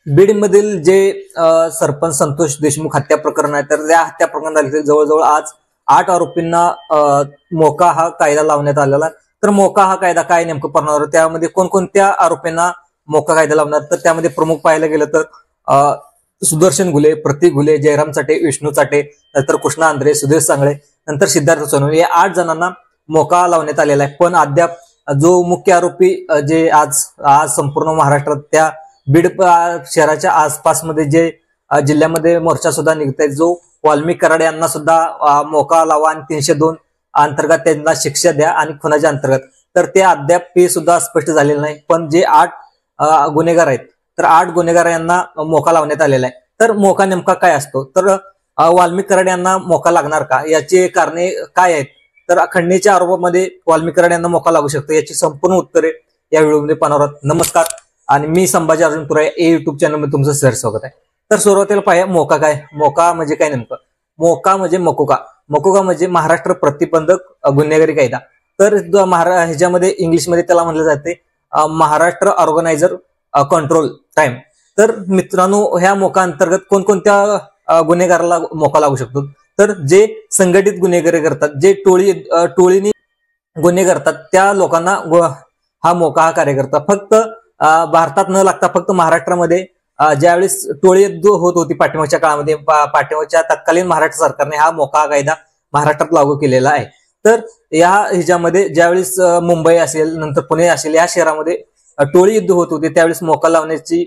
बीडमधील जे सरपंच संतोष देशमुख हत्या प्रकरण आहे, तर त्या हत्या प्रकरणात जवळजवळ आज 8 आरोपींना मोका हा कायदा लावण्यात आलेला आहे. तर मोका हा कायदा काय नेमकं करणार, त्यामध्ये कोणकोणत्या आरोपींना मोका कायदा लावणार, तर त्यामध्ये प्रमुख पाहायला गेलं तर सुदर्शन घुले, प्रतीक घुले, जयराम चाटे, विष्णू चाटे, नंतर कृष्णा आंध्रे, सुधीर सांगळे, नंतर सिद्धार्थ सोनवणे या 8 जणांना मोका लावण्यात आलेला आहे. पण अद्याप जो मुख्य आरोपी जे आज संपूर्ण महाराष्ट्रात त्या बीड शहराच्या आसपासमध्ये जे जिल्ह्यामध्ये मोर्चा सुद्धा निघत आहे, जो वाल्मिक कराड यांना सुद्धा मोका लावा आणि 302 अंतर्गत त्यांना शिक्षा द्या आणि खुनाच्या अंतर्गत, तर ते अद्याप हे सुद्धा स्पष्ट झालेलं नाही. पण जे 8 गुन्हेगार आहेत, तर 8 गुन्हेगार यांना मोका लावण्यात आलेला आहे. तर मोका नेमका काय असतो, तर वाल्मिक कराड यांना मोका लागणार का, याची कारणे काय आहेत, तर खंडणीच्या आरोपामध्ये वाल्मिक कराड यांना मोका लागू शकतो, याची संपूर्ण उत्तरे या व्हिडिओमध्ये पाहणार आहोत. नमस्कार आणि मी संभाजी अर्जुन तुरा या युट्यूब चॅनलमध्ये तुमचं सहर्ष स्वागत आहे. तर सुरुवातीला पाहूया मोका काय. मोका म्हणजे काय नेमकं. मोका म्हणजे मकोका म्हणजे महाराष्ट्र प्रतिबंधक गुन्हेगारी कायदा. तर ह्याच्यामध्ये इंग्लिशमध्ये त्याला म्हणलं जाते महाराष्ट्र ऑर्गनायझर कंट्रोल क्राईम. तर मित्रांनो, ह्या मोका अंतर्गत कोणकोणत्या गुन्हेगाराला मोका लागू शकतो, तर जे संघटित गुन्हेगारी करतात, जे टोळीने गुन्हे करतात, त्या लोकांना हा मोका हा कार्य करतात. फक्त भारतात न लागता फक्त महाराष्ट्रामध्ये ज्यावेळेस टोळी होत होती पाठिंबाच्या काळामध्ये, पाठिंबाच्या तत्कालीन महाराष्ट्र सरकारने हा मोका कायदा महाराष्ट्रात लागू केलेला आहे. तर या ह्याच्यामध्ये ज्यावेळेस मुंबई असेल, नंतर पुणे असेल, या शहरामध्ये टोळी युद्ध होत होते, त्यावेळेस मोका लावण्याची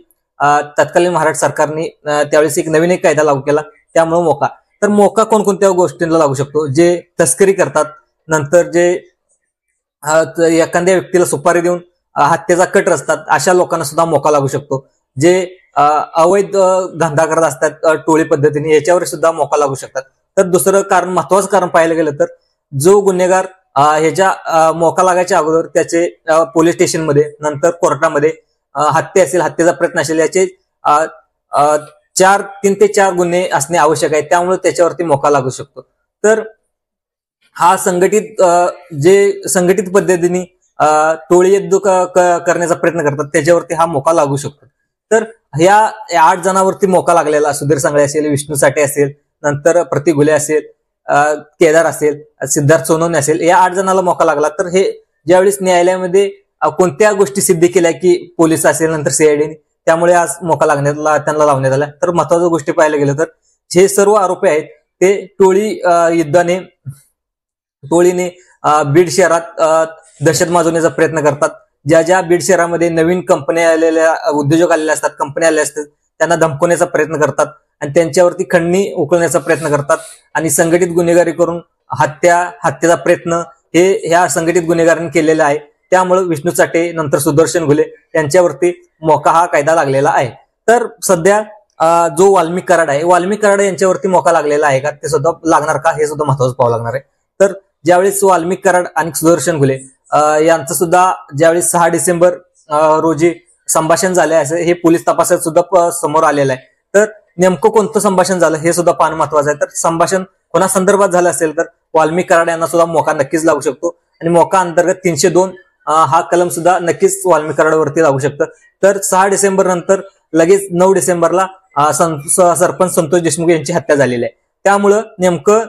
तत्कालीन महाराष्ट्र सरकारने त्यावेळेस एक नवीन कायदा लागू केला, त्यामुळे मोका. तर मोका कोणकोणत्या गोष्टींना लागू शकतो, जे तस्करी करतात, नंतर जे एखाद्या व्यक्तीला सुपारी देऊन हत्येचा कट रचतात, अशा लोकांना सुद्धा मोका लागू शकतो. जे अवैध धंदा करत असतात टोळी पद्धतीने, याच्यावर सुद्धा मोका लागू शकतात. तर दुसरं कारण, महत्वाचं कारण पाहायला गेलं तर, जो गुन्हेगार ह्याच्या मोका लागायच्या अगोदर त्याचे पोलीस स्टेशनमध्ये, नंतर कोर्टामध्ये हत्या असेल, हत्येचा प्रयत्न असेल, याचे 3 ते 4 गुन्हे असणे आवश्यक आहे, त्यामुळे त्याच्यावरती मोका लागू शकतो. तर हा संघटित पद्धतीने टोळी युद्ध करण्याचा प्रयत्न करतात, त्याच्यावरती हा मोका लागू शकतो. तर ह्या 8 जणांवरती मोका लागलेला, सुधीर सांगळे असेल, विष्णू साठे असेल, नंतर प्रतीक घुले असेल, केदार असेल, सिद्धार्थ सोनवणे असेल, या 8 जणांना मोका लागला. तर हे ज्यावेळेस न्यायालयामध्ये कोणत्या गोष्टी सिद्ध केल्या, की पोलीस असेल, नंतर सीआयडीने, त्यामुळे आज मोका त्यांना लावण्यात आला. तर महत्वाच्या गोष्टी पाहायला गेलं तर, जे सर्व आरोपी आहेत ते टोळीने बीड शहरात दहशत माजवण्याचा प्रयत्न करतात. ज्या बीड शहरामध्ये नवीन कंपन्या आलेल्या, उद्योजक आलेले असतात, कंपन्या आलेल्या असतात, त्यांना धमकवण्याचा प्रयत्न करतात आणि त्यांच्यावरती खंडणी उकळण्याचा प्रयत्न करतात आणि संघटित गुन्हेगारी करून हत्येचा प्रयत्न हे ह्या संघटित गुन्हेगारांनी केलेला आहे. त्यामुळे विष्णू चाटे, नंतर सुदर्शन घुले यांच्यावरती मोका हा कायदा लागलेला आहे. तर सध्या जो वाल्मिक कराड आहे, वाल्मिक कराड यांच्यावरती मोका लागलेला आहे का, ते सुद्धा लागणार का, हे सुद्धा महत्वाचं पाहावं लागणार आहे. तर ज्यावेळेस वाल्मिक कराड आणि सुदर्शन घुले यांचं सुद्धा ज्यावेळेस 6 डिसेंबर रोजी संभाषण झाले असे हे पोलीस तपासात सुद्धा समोर आलेलं आहे. तर नेमकं कोणतं संभाषण झालं हे सुद्धा पाहणं महत्वाचं आहे. तर संभाषण कोणा संदर्भात झालं असेल तर वाल्मिक कराड यांना सुद्धा मोका नक्कीच लागू शकतो आणि मोका अंतर्गत 302 हा कलम सुद्धा नक्कीच वाल्मिक कराडावरती लागू शकतं. तर 6 डिसेंबर नंतर लगेच 9 डिसेंबरला सरपंच संतोष देशमुख यांची हत्या झालेली आहे. त्यामुळं नेमकं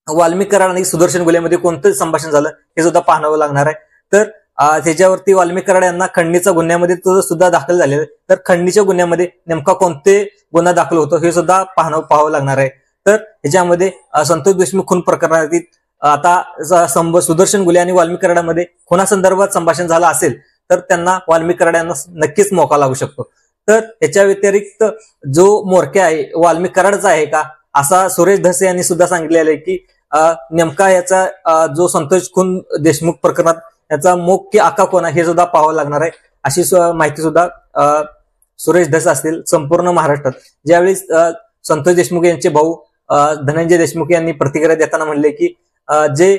वाल्मिक कराड आणि सुदर्शन घुलेमध्ये कोणतं संभाषण झालं हे सुद्धा पाहावं लागणार आहे. तर त्याच्यावरती वाल्मिक कराड यांना खंडणीच्या गुन्ह्यामध्ये सुद्धा दाखल झालेलं आहे. तर खंडणीच्या गुन्ह्यामध्ये नेमका कोणते गुन्हा दाखल होतो हे सुद्धा पाहावं लागणार आहे. तर ह्याच्यामध्ये संतोष देशमुख खून प्रकरणातील आता सुदर्शन घुले आणि वाल्मिक कराडामध्ये खुनासंदर्भात संभाषण झालं असेल तर त्यांना वाल्मिक कराड यांना नक्कीच मोका लागू शकतो. तर याच्या व्यतिरिक्त जो मोरक्या आहे वाल्मिक कराडचा आहे का, असा सुरेश धसे यांनी सुद्धा सांगितलेलं आहे की नेमका याचा जो संतोष खून देशमुख प्रकरणात याचा मुख्य आका कोण आहे हे सुद्धा पाहावं लागणार आहे. अशी माहिती सुद्धा सुरेश धसे असतील. संपूर्ण महाराष्ट्रात ज्यावेळी संतोष देशमुख यांचे भाऊ धनंजय देशमुख यांनी प्रतिक्रिया देताना म्हणले की जे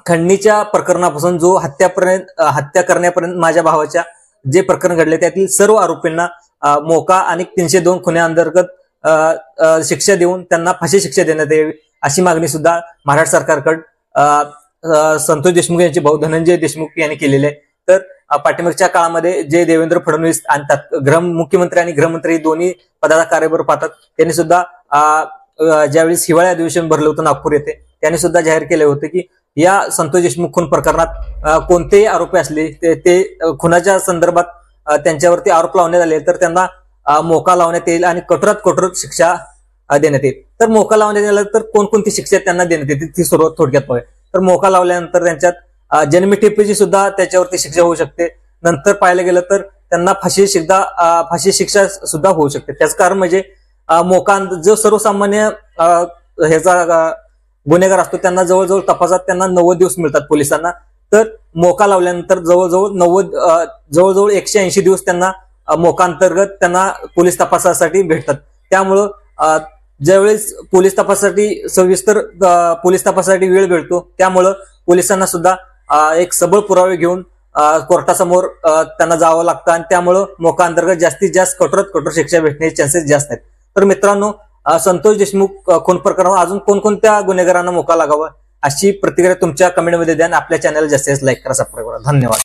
खंडणीच्या प्रकरणापासून जो हत्या करण्यापर्यंत माझ्या भावाच्या जे प्रकरण घडले त्यातील सर्व आरोपींना मोका आणि 302 खुन्याअंतर्गत शिक्षा देऊन त्यांना फाशी शिक्षा देण्यात यावी अशी मागणी सुद्धा महाराष्ट्र सरकारकडे संतोष देशमुख यांचे भाऊ धनंजय देशमुख यांनी केलेली आहे. तर पाठीमागच्या काळामध्ये जे देवेंद्र फडणवीस आणि मुख्यमंत्री आणि गृहमंत्री दोन्ही पदाचा कार्यभार पाहतात त्यांनी सुद्धा ज्यावेळेस हिवाळी अधिवेशन भरलं होतं नागपूर येथे त्यांनी सुद्धा जाहीर केले होते की या संतोष देशमुख खून प्रकरणात कोणतेही आरोपी असले ते खुनाच्या संदर्भात त्यांच्यावरती आरोप लावण्यात आले तर त्यांना मोका लावण्यात येईल आणि कठोरात कठोर शिक्षा देण्यात येईल. तर मोका लावण्यात आला तर कोणकोणती शिक्षा त्यांना देण्यात येते ती सुरुवात थोडक्यात पाहूया. तर मोका लावल्यानंतर त्यांच्यात जन्मठेपेची सुद्धा त्याच्यावरती शिक्षा होऊ शकते. नंतर पाहायला गेलं तर त्यांना फाशी शिक्षा सुद्धा होऊ शकते. त्याच कारण म्हणजे मोका जो सर्वसामान्य ह्याचा गुन्हेगार असतो त्यांना जवळजवळ तपासात त्यांना 90 दिवस मिळतात पोलिसांना. तर मोका लावल्यानंतर जवळजवळ 180 दिवस त्यांना मोका अंतर्गत त्यांना पोलीस तपासासाठी भेटतात. त्यामुळं ज्यावेळेस पोलीस तपासासाठी सविस्तर पोलीस तपासासाठी वेळ भेटतो त्यामुळं पोलिसांना सुद्धा एक सबळ पुरावे घेऊन कोर्टासमोर त्यांना जावं लागतं आणि त्यामुळं मोका अंतर्गत जास्तीत जास्त कठोरात कठोर शिक्षा भेटण्याचे चान्सेस जास्त आहेत. तर मित्रांनो, संतोष देशमुख खून प्रकरणावर अजून कोणकोणत्या गुन्हेगारांना मोका लागावा अशी प्रतिक्रिया तुमच्या कमेंटमध्ये द्या आणि आपल्या चॅनल जास्तीत जास्त लाईक करा, सबस्क्राईब करा. धन्यवाद.